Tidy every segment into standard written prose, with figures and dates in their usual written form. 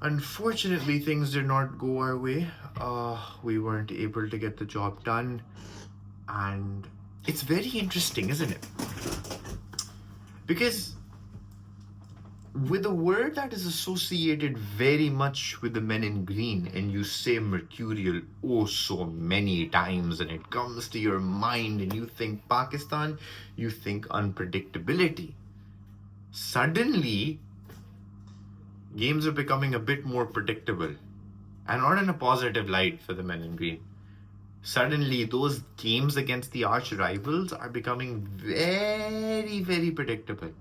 Unfortunately, things did not go our way. We weren't able to get the job done. And it's very interesting, isn't it? Because with a word that is associated very much with the men in green, and you say mercurial oh so many times, and it comes to your mind, and you think Pakistan, you think unpredictability. Suddenly, games are becoming a bit more predictable, and not in a positive light for the men in green. Suddenly, those games against the arch rivals are becoming very, very predictable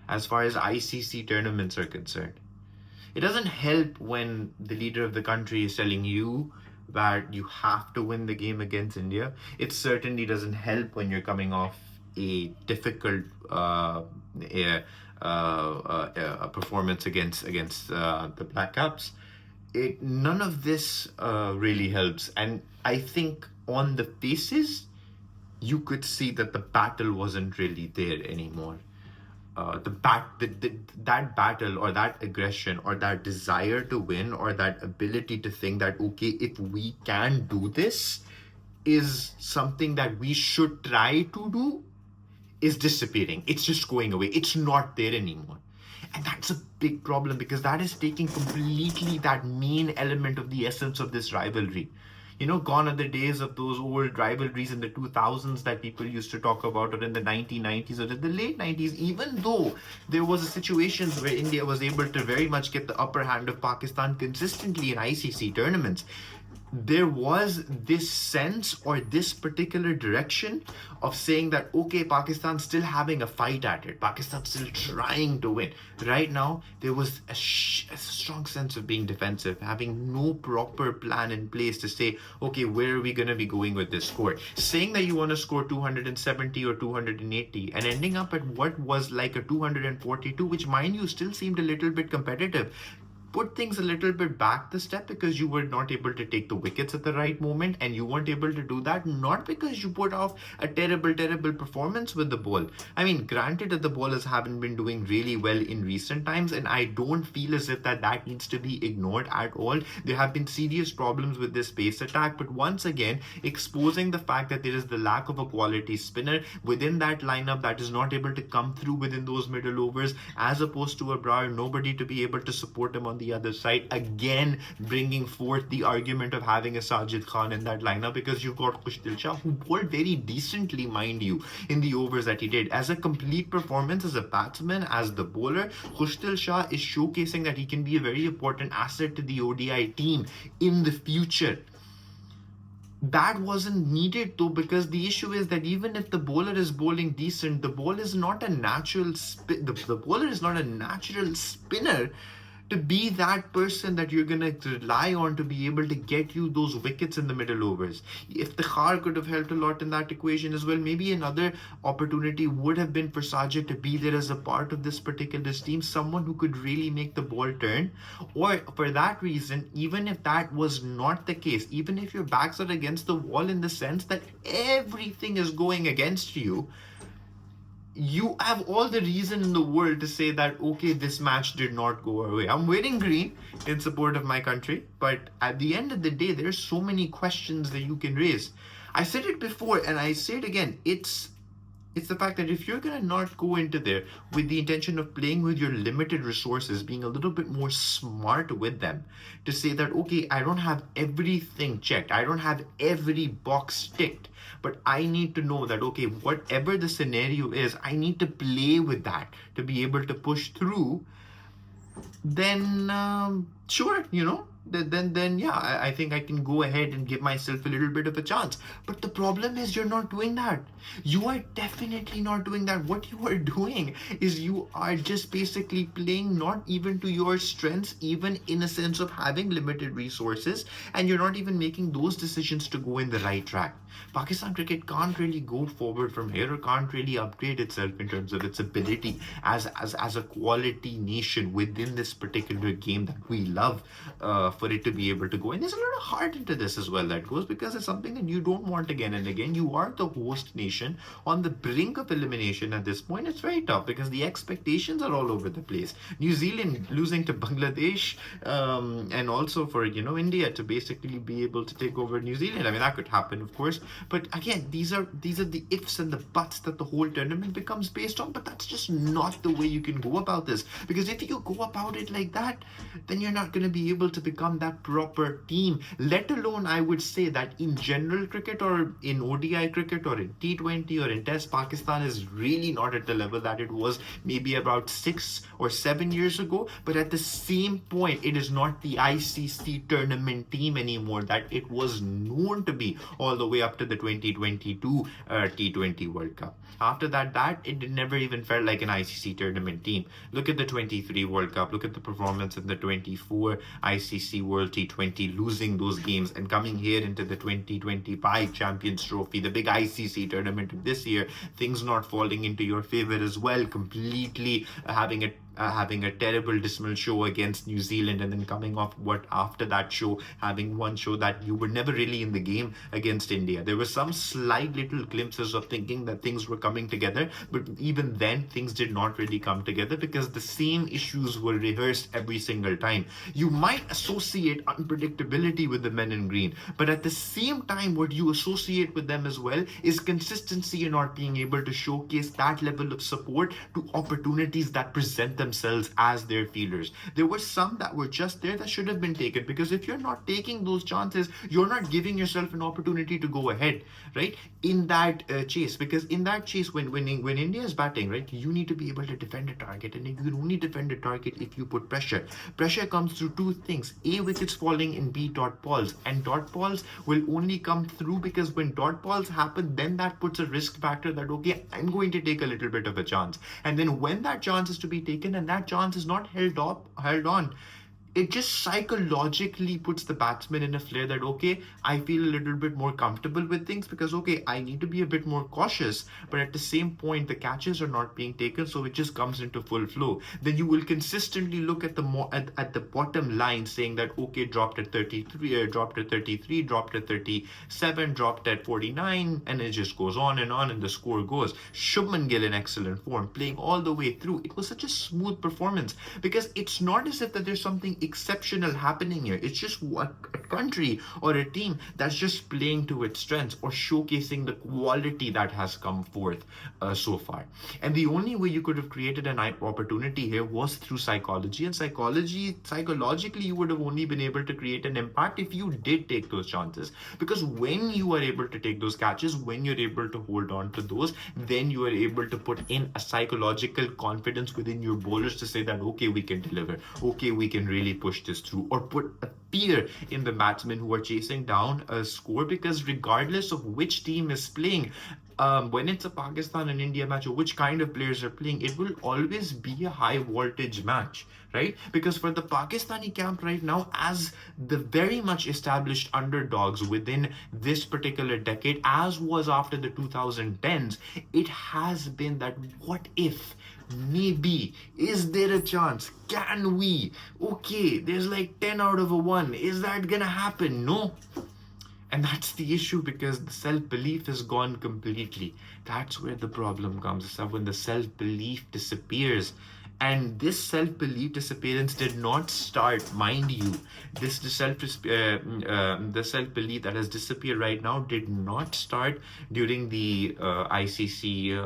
as far as ICC tournaments are concerned. It doesn't help when the leader of the country is telling you that you have to win the game against India. It certainly doesn't help when you're coming off a difficult performance against the Black Caps. None of this really helps, and I think on the faces you could see that the battle wasn't really there anymore. That battle or that aggression or that desire to win or that ability to think that okay, if we can do this, is something that we should try to do, is disappearing. It's just going away. It's not there anymore. And that's a big problem because that is taking completely that main element of the essence of this rivalry. Gone are the days of those old rivalries in the 2000s that people used to talk about, or in the 1990s or in the late 90s, even though there was a situation where India was able to very much get the upper hand of Pakistan consistently in ICC tournaments. There was this sense or this particular direction of saying that okay, Pakistan's still having a fight at it, Pakistan's still trying to win. Right now there was a strong sense of being defensive, having no proper plan in place to say okay, where are we going to be going with this score, saying that you want to score 270 or 280 and ending up at what was like a 242, which mind you still seemed a little bit competitive, put things a little bit back the step because you were not able to take the wickets at the right moment, and you weren't able to do that not because you put off a terrible performance with the ball. I mean, granted that the bowlers haven't been doing really well in recent times, and I don't feel as if that needs to be ignored at all. There have been serious problems with this pace attack, but once again exposing the fact that there is the lack of a quality spinner within that lineup that is not able to come through within those middle overs, as opposed to a Brar, nobody to be able to support him on the other side, again bringing forth the argument of having a Sajid Khan in that lineup, because you've got Khushdil Shah, who bowled very decently, mind you, in the overs that he did. As a complete performance as a batsman, as the bowler, Khushdil Shah is showcasing that he can be a very important asset to the ODI team in the future. That wasn't needed though, because the issue is that even if the bowler is bowling decent, the ball is not a natural the bowler is not a natural spinner to be that person that you're going to rely on to be able to get you those wickets in the middle overs. If the Khar could have helped a lot in that equation as well, maybe another opportunity would have been for Sajid to be there as a part of this particular team, someone who could really make the ball turn. Or for that reason, even if that was not the case, even if your backs are against the wall in the sense that everything is going against you, you have all the reason in the world to say that okay, this match did not go our way. I'm wearing green in support of my country, but at the end of the day, there's so many questions that you can raise. I said it before and I say it again. It's the fact that if you're going to not go into there with the intention of playing with your limited resources, being a little bit more smart with them, to say that okay, I don't have everything checked, I don't have every box ticked, but I need to know that okay, whatever the scenario is, I need to play with that to be able to push through, then sure, then yeah, I think I can go ahead and give myself a little bit of a chance. But the problem is you're not doing that. You are definitely not doing that. What you are doing is you are just basically playing not even to your strengths, even in a sense of having limited resources, and you're not even making those decisions to go in the right track. Pakistan cricket can't really go forward from here, or can't really upgrade itself in terms of its ability as a quality nation within this particular game that we love for it to be able to go. And there's a lot of heart into this as well that goes, because it's something that you don't want again and again. You are the host nation on the brink of elimination at this point. It's very tough because the expectations are all over the place. New Zealand losing to Bangladesh, and also for India to basically be able to take over New Zealand. I mean, that could happen, of course, but again, these are the ifs and the buts that the whole tournament becomes based on. But that's just not the way you can go about this, because if you go about it like that, then you're not going to be able to become that proper team. Let alone, I would say that in general cricket or in ODI cricket or in T20 or in Test, Pakistan is really not at the level that it was maybe about 6 or 7 years ago. But at the same point, it is not the ICC tournament team anymore that it was known to be all the way up to the 2022 T20 World Cup. After that, it never even felt like an ICC tournament team. Look at the 23 World Cup. Look at the performance in the 24 ICC World T20, losing those games and coming here into the 2025 Champions Trophy, the big ICC tournament of this year. Things not falling into your favor as well, completely having a terrible dismal show against New Zealand, and then coming off after that show, having one show that you were never really in the game against India. There were some slight little glimpses of thinking that things were coming together, but even then things did not really come together because the same issues were rehearsed every single time. You might associate unpredictability with the men in green, but at the same time what you associate with them as well is consistency in not being able to showcase that level of support to opportunities that present themselves as their fielders. There were some that were just there that should have been taken, because if you're not taking those chances, you're not giving yourself an opportunity to go ahead, right, in that chase. Because in that chase, when India is batting, right, you need to be able to defend a target, and you can only defend a target if you put pressure. Pressure comes through two things: A, wickets falling, and B, dot balls. And dot balls will only come through because when dot balls happen, then that puts a risk factor that, okay, I'm going to take a little bit of a chance. And then when that chance is to be taken and that chance is not held on, it just psychologically puts the batsman in a flare that, okay, I feel a little bit more comfortable with things because, okay, I need to be a bit more cautious, but at the same point, the catches are not being taken, so it just comes into full flow. Then you will consistently look at the bottom line saying that, okay, dropped at 33, dropped at 33, dropped at 37, dropped at 49, and it just goes on, and the score goes. Shubman Gill in excellent form, playing all the way through. It was such a smooth performance because it's not as if that there's something exceptional happening here. It's just a country or a team that's just playing to its strengths or showcasing the quality that has come forth so far. And the only way you could have created an opportunity here was through psychology. And psychologically, you would have only been able to create an impact if you did take those chances. Because when you are able to take those catches, when you're able to hold on to those, then you are able to put in a psychological confidence within your bowlers to say that, okay, we can deliver. Okay, we can really push this through, or put a fear in the batsmen who are chasing down a score. Because regardless of which team is playing, when it's a Pakistan and India match, or which kind of players are playing, it will always be a high voltage match, right? Because for the Pakistani camp right now, as the very much established underdogs within this particular decade, as was after the 2010s, it has been that what if, maybe, is there a chance, can we, okay, there's like 10 out of a 1, is that gonna happen? No. And that's the issue, because the self-belief is gone completely. That's where the problem comes. It's when the self-belief disappears. And this self-belief disappearance did not start, mind you, the self-belief that has disappeared right now did not start during the ICC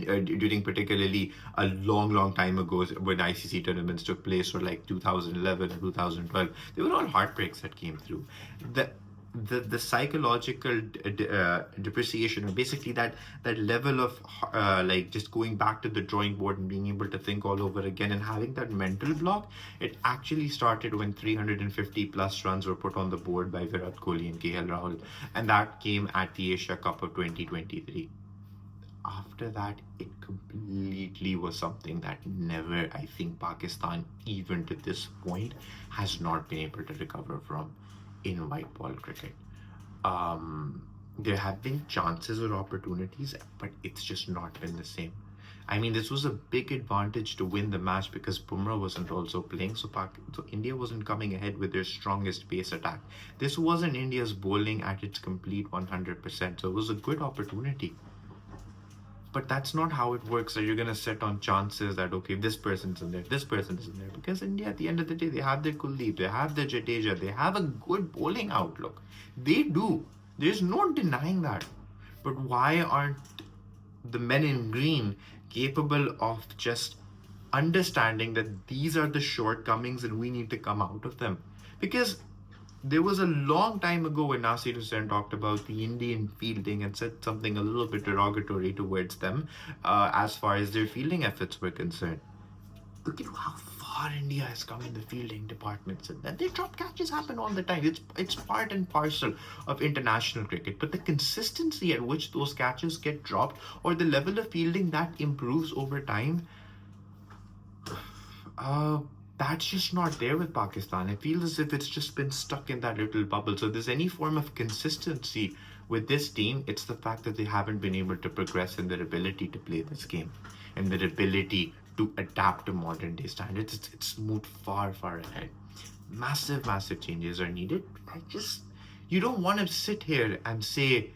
during particularly a long time ago when ICC tournaments took place, or like 2011 or 2012. They were all heartbreaks that came through. The psychological depreciation, or basically that level of like just going back to the drawing board and being able to think all over again and having that mental block, it actually started when 350 plus runs were put on the board by Virat Kohli and KL Rahul, and that came at the Asia Cup of 2023. After that, it completely was something that never, I think, Pakistan, even to this point, has not been able to recover from in white ball cricket. There have been chances or opportunities, but it's just not been the same. I mean, this was a big advantage to win the match because Bumrah wasn't also playing, so India wasn't coming ahead with their strongest pace attack. This wasn't India's bowling at its complete 100%, so it was a good opportunity. But that's not how it works. So you're gonna set on chances that okay, this person's in there, this person is in there. Because India, at the end of the day, they have their Kuldeep, they have their Jadeja, they have a good bowling outlook. They do. There's no denying that. But why aren't the men in green capable of just understanding that these are the shortcomings and we need to come out of them? Because there was a long time ago when Nasir Hussain talked about the Indian fielding and said something a little bit derogatory towards them as far as their fielding efforts were concerned. Look at how far India has come in the fielding departments, and their drop catches happen all the time. It's part and parcel of international cricket. But the consistency at which those catches get dropped, or the level of fielding that improves over time, that's just not there with Pakistan. It feels as if it's just been stuck in that little bubble. So there's any form of consistency with this team, it's the fact that they haven't been able to progress in their ability to play this game and their ability to adapt to modern day standards. It's moved far, far ahead. Massive, massive changes are needed. You don't want to sit here and say,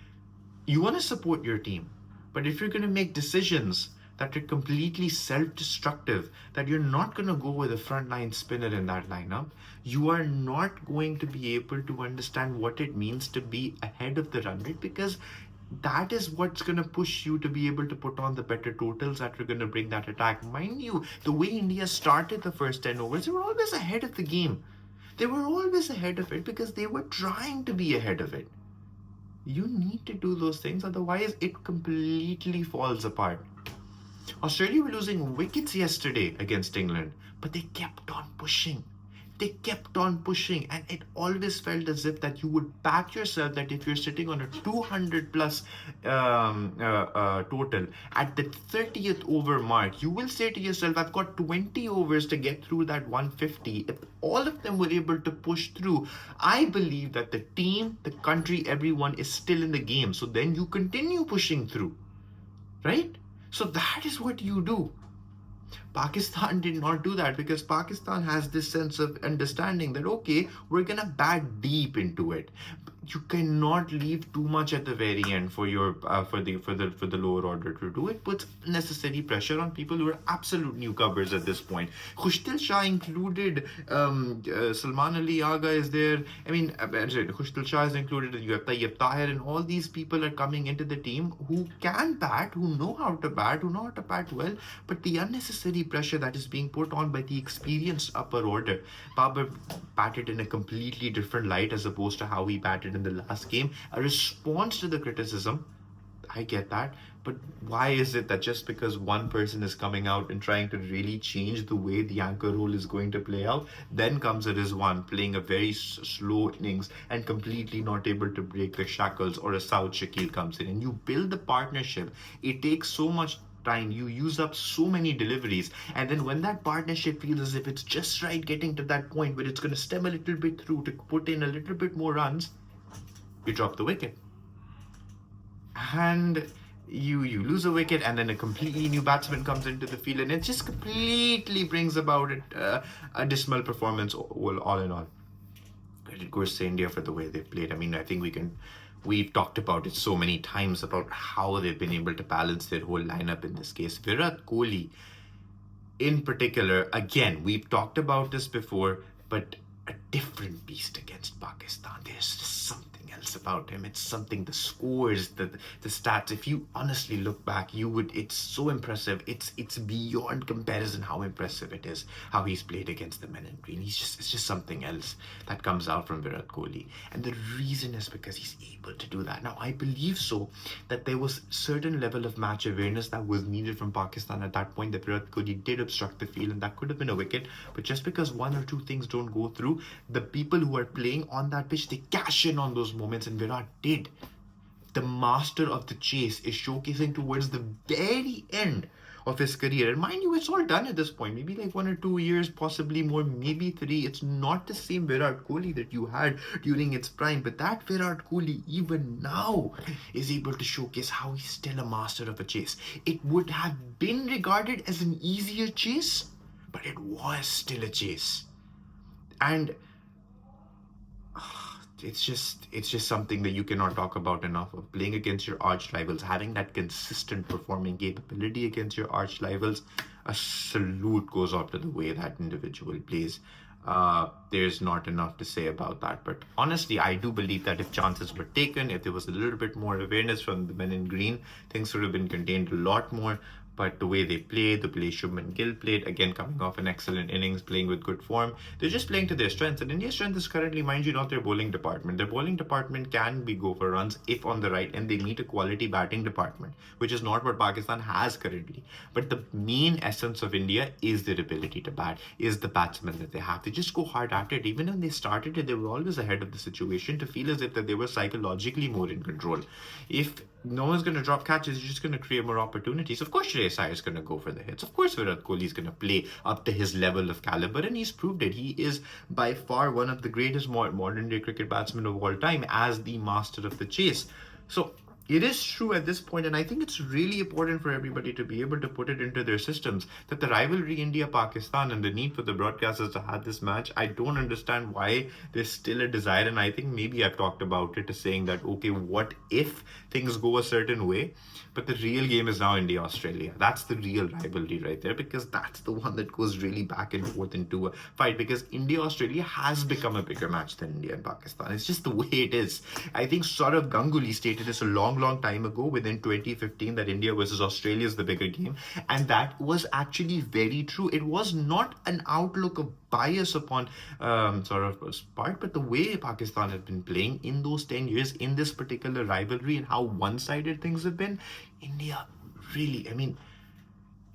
you want to support your team, but if you're going to make decisions that are completely self-destructive, that you're not going to go with a frontline spinner in that lineup, you are not going to be able to understand what it means to be ahead of the run rate, because that is what's going to push you to be able to put on the better totals that are going to bring that attack. Mind you, the way India started the first 10 overs, they were always ahead of the game. They were always ahead of it because they were trying to be ahead of it. You need to do those things, otherwise it completely falls apart. Australia were losing wickets yesterday against England, but they kept on pushing. They kept on pushing, and it always felt as if that you would back yourself that if you're sitting on a 200 plus total at the 30th over mark, you will say to yourself, I've got 20 overs to get through that 150. If all of them were able to push through, I believe that the team, the country, everyone is still in the game. So then you continue pushing through, right? So that is what you do. Pakistan did not do that because Pakistan has this sense of understanding that okay, we're gonna bat deep into it. You cannot leave too much at the very end for your for the lower order to do. It puts unnecessary pressure on people who are absolute newcomers at this point. Khushtil Shah included, Salman Ali Agha is there. I mean, Khushtil Shah is included. You have Tayyib Tahir, and all these people are coming into the team who can bat, who know how to bat, who know how to bat well. But the unnecessary pressure that is being put on by the experienced upper order. Babar batted in a completely different light as opposed to how he batted in the last game. A response to the criticism, I get that, but why is it that just because one person is coming out and trying to really change the way the anchor role is going to play out, then comes a Rizwan playing a very slow innings and completely not able to break the shackles, or a Saud Shakil comes in and you build the partnership. It takes so much time, you use up so many deliveries, and then when that partnership feels as if it's just right getting to that point where it's going to stem a little bit through to put in a little bit more runs, you drop the wicket and you lose a wicket, and then a completely new batsman comes into the field and it just completely brings about a dismal performance all in all. Credit goes to India for the way they've played. I mean, I think we've talked about it so many times about how they've been able to balance their whole lineup in this case. Virat Kohli in particular, again, we've talked about this before, but a different beast against Pakistan. There's just something else about him. It's something, the scores, the stats, if you honestly look back, it's so impressive. It's beyond comparison how impressive it is how he's played against the men in green. It's just something else that comes out from Virat Kohli, and the reason is because he's able to do that. Now I believe so that there was certain level of match awareness that was needed from Pakistan at that point, that Virat Kohli did obstruct the field and that could have been a wicket, but just because one or two things don't go through, the people who are playing on that pitch, they cash in on those moments, and Virat did. The master of the chase is showcasing towards the very end of his career. And mind you, it's all done at this point. Maybe like 1 or 2 years, possibly more, maybe 3. It's not the same Virat Kohli that you had during its prime, but that Virat Kohli, even now, is able to showcase how he's still a master of a chase. It would have been regarded as an easier chase, but it was still a chase. And it's just something that you cannot talk about enough of. Playing against your arch rivals, having that consistent performing capability against your arch rivals, a salute goes off to the way that individual plays. There's not enough to say about that, but honestly, I do believe that if chances were taken, if there was a little bit more awareness from the men in green, things would have been contained a lot more. But the way they played, the way Shubman Gill played, again coming off an excellent innings, playing with good form, they're just playing to their strengths. And India's strength is currently, mind you, not their bowling department. Their bowling department can be go for runs if on the right and they meet a quality batting department, which is not what Pakistan has currently. But the main essence of India is their ability to bat, is the batsmen that they have. They just go hard at it. Even when they started it, they were always ahead of the situation, to feel as if that they were psychologically more in control. If no one's going to drop catches, you're just going to create more opportunities. Of course, Shreyas Iyer is going to go for the hits. Of course, Virat Kohli is going to play up to his level of caliber, and he's proved it. He is by far one of the greatest modern day cricket batsmen of all time, as the master of the chase. So it is true at this point, and I think it's really important for everybody to be able to put it into their systems, that the rivalry India-Pakistan and the need for the broadcasters to have this match, I don't understand why there's still a desire. And I think maybe I've talked about it, as saying that, okay, what if things go a certain way? But the real game is now India-Australia. That's the real rivalry right there, because that's the one that goes really back and forth into a fight, because India-Australia has become a bigger match than India and Pakistan. It's just the way it is. I think Saurav Ganguly stated this a long time ago, within 2015, that India versus Australia is the bigger game. And that was actually very true. It was not an outlook of bias upon Saurav's part, but the way Pakistan has been playing in those 10 years in this particular rivalry and how one-sided things have been, India really, I mean,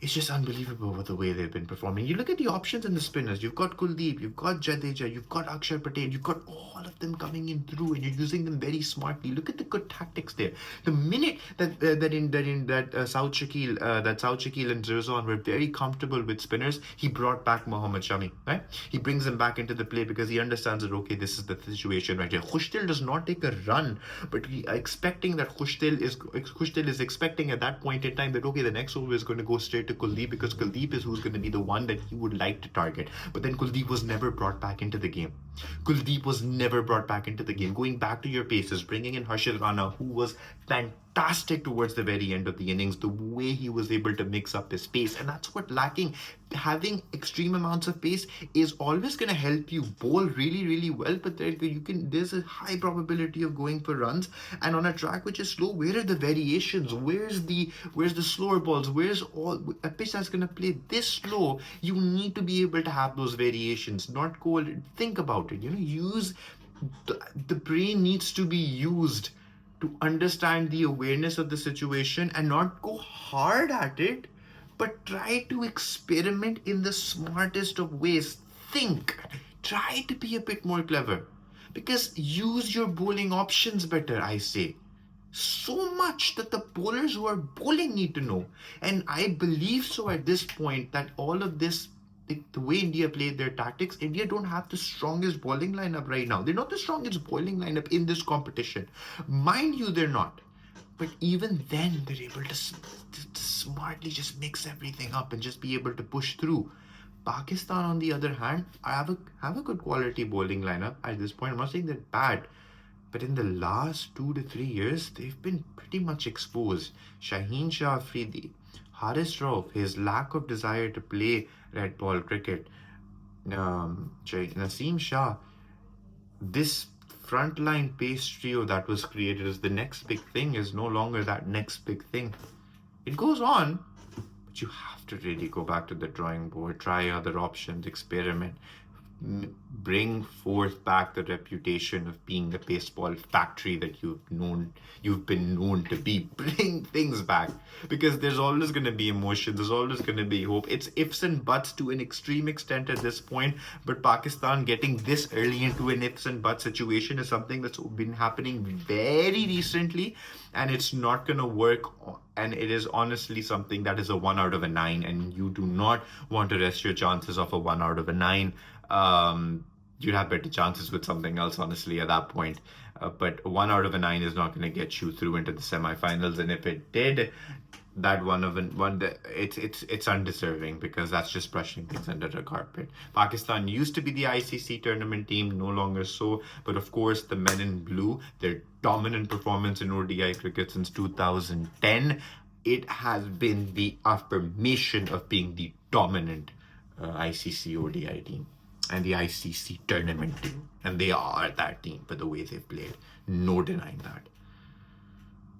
it's just unbelievable with the way they've been performing. You look at the options and the spinners. You've got Kuldeep, you've got Jadeja, you've got Akshar Patel, you've got all of them coming in through, and you're using them very smartly. Look at the good tactics there. The minute that South Shakil and Zirzon were very comfortable with spinners, he brought back Mohammad Shami. Right? He brings them back into the play because he understands that, okay, this is the situation right here. Khushtil does not take a run, but we are expecting that Khushtil is expecting at that point in time that, okay, the next over is going to go straight to Kuldeep, because Kuldeep is who's going to be the one that he would like to target. But then Kuldeep was never brought back into the game. Going back to your paces, bringing in Harshil Rana, who was fantastic towards the very end of the innings, the way he was able to mix up his pace. And that's what lacking. Having extreme amounts of pace is always going to help you bowl really well, but there's a high probability of going for runs. And on a track which is slow, where are the variations? Where's the slower balls? Where's all a pitch that's going to play this slow? You need to be able to have those variations, not go, think about it, use the brain needs to be used to understand the awareness of the situation, and not go hard at it, but try to experiment in the smartest of ways. Think, try to be a bit more clever, because use your bowling options better, I say. So much that the bowlers who are bowling need to know. And I believe so at this point that all of this, the way India played their tactics, India don't have the strongest bowling lineup right now. They're not the strongest bowling lineup in this competition. Mind you, they're not. But even then, they're able to smartly just mix everything up and just be able to push through. Pakistan, on the other hand, have a good quality bowling lineup at this point. I'm not saying they're bad, but in the last 2 to 3 years, they've been pretty much exposed. Shaheen Shah Afridi, Haris Rauf, his lack of desire to play red ball cricket, Naseem Shah, this frontline pace trio that was created as the next big thing is no longer that next big thing. It goes on, but you have to really go back to the drawing board, try other options, experiment, bring forth back the reputation of being the baseball factory that you've been known to be. Bring things back, because there's always going to be emotion, there's always going to be hope. It's ifs and buts to an extreme extent at this point, but Pakistan getting this early into an ifs and buts situation is something that's been happening very recently, and it's not going to work and it is honestly something that is a 1 out of a 9, and you do not want to rest your chances of a 1 out of a 9. You'd have better chances with something else, honestly, at that point. But 1 out of a 9 is not going to get you through into the semifinals, and if it did, that it's undeserving, because that's just brushing things under the carpet. Pakistan used to be the ICC tournament team, no longer so. But of course, the men in blue, their dominant performance in ODI cricket since 2010, it has been the affirmation of being the dominant ICC ODI team and the ICC tournament team. And they are that team for the way they've played. No denying that.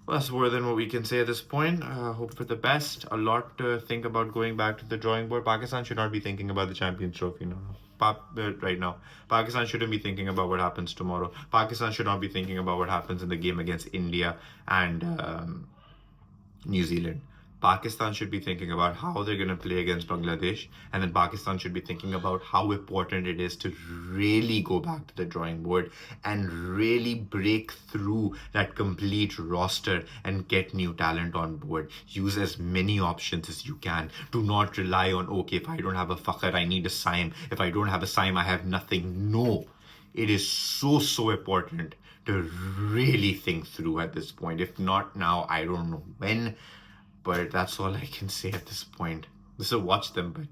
Well, that's more than what we can say at this point. Hope for the best. A lot to think about going back to the drawing board. Pakistan should not be thinking about the Champions Trophy right now. Pakistan shouldn't be thinking about what happens tomorrow. Pakistan should not be thinking about what happens in the game against India and New Zealand. Pakistan should be thinking about how they're going to play against Bangladesh, and then Pakistan should be thinking about how important it is to really go back to the drawing board and really break through that complete roster and get new talent on board. Use as many options as you can. Do not rely on, okay, if I don't have a Fakhar, I need a Saim. If I don't have a Saim, I have nothing. No, it is so important to really think through at this point. If not now, I don't know when. But that's all I can say at this point. So watch them, but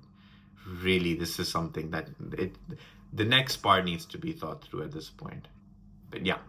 really, this is something that the next part needs to be thought through at this point. But yeah.